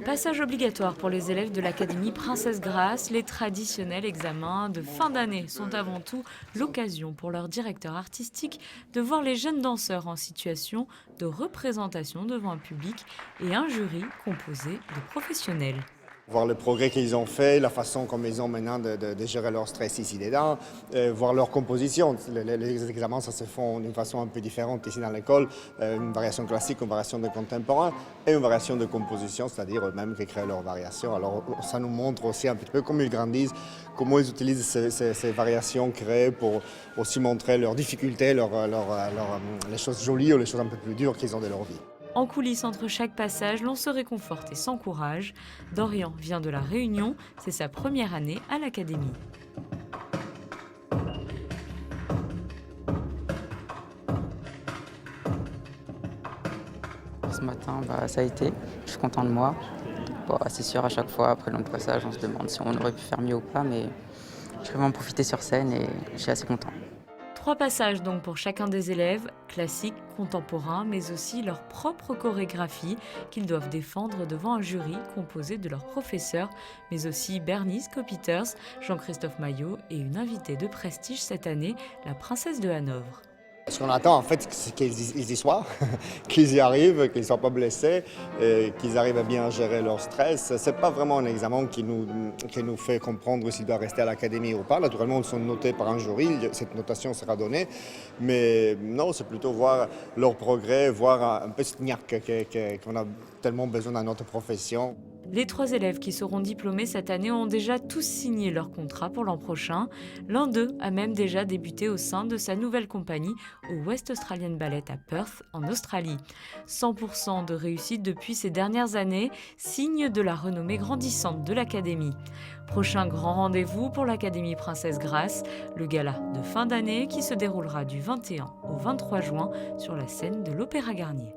Passage obligatoire pour les élèves de l'Académie Princesse Grace, les traditionnels examens de fin d'année sont avant tout l'occasion pour leur directeur artistique de voir les jeunes danseurs en situation de représentation devant un public et un jury composé de professionnels. Voir le progrès qu'ils ont fait, la façon comme ils ont maintenant de gérer leur stress ici dedans, voir leur composition. Les examens, ça se font d'une façon un peu différente ici dans l'école. Une variation classique, une variation de contemporain et une variation de composition, c'est-à-dire eux-mêmes qui créent leurs variations. Alors ça nous montre aussi un petit peu comment ils grandissent, comment ils utilisent ces variations créées pour aussi montrer leurs difficultés, les choses jolies ou les choses un peu plus dures qu'ils ont de leur vie. En coulisses entre chaque passage, l'on se réconforte et s'encourage. Dorian vient de La Réunion, c'est sa première année à l'Académie. Ce matin, ça a été. Je suis content de moi. C'est sûr, à chaque fois, après le long passage, on se demande si on aurait pu faire mieux ou pas, mais je vais vraiment profiter sur scène et je suis assez content. 3 passages donc pour chacun des élèves, classiques, contemporains, mais aussi leur propre chorégraphie qu'ils doivent défendre devant un jury composé de leurs professeurs, mais aussi Bernice Copiters, Jean-Christophe Maillot et une invitée de prestige cette année, la princesse de Hanovre. Ce qu'on attend en fait, c'est qu'ils y soient, qu'ils y arrivent, qu'ils ne soient pas blessés, qu'ils arrivent à bien gérer leur stress. Ce n'est pas vraiment un examen qui nous fait comprendre s'ils doivent rester à l'académie ou pas. Naturellement, ils sont notés par un jury, cette notation sera donnée. Mais non, c'est plutôt voir leur progrès, voir un peu cette niaque qu'on a tellement besoin dans notre profession. Les 3 élèves qui seront diplômés cette année ont déjà tous signé leur contrat pour l'an prochain. L'un d'eux a même déjà débuté au sein de sa nouvelle compagnie au West Australian Ballet à Perth, en Australie. 100% de réussite depuis ces dernières années, signe de la renommée grandissante de l'Académie. Prochain grand rendez-vous pour l'Académie Princesse Grace, le gala de fin d'année qui se déroulera du 21 au 23 juin sur la scène de l'Opéra Garnier.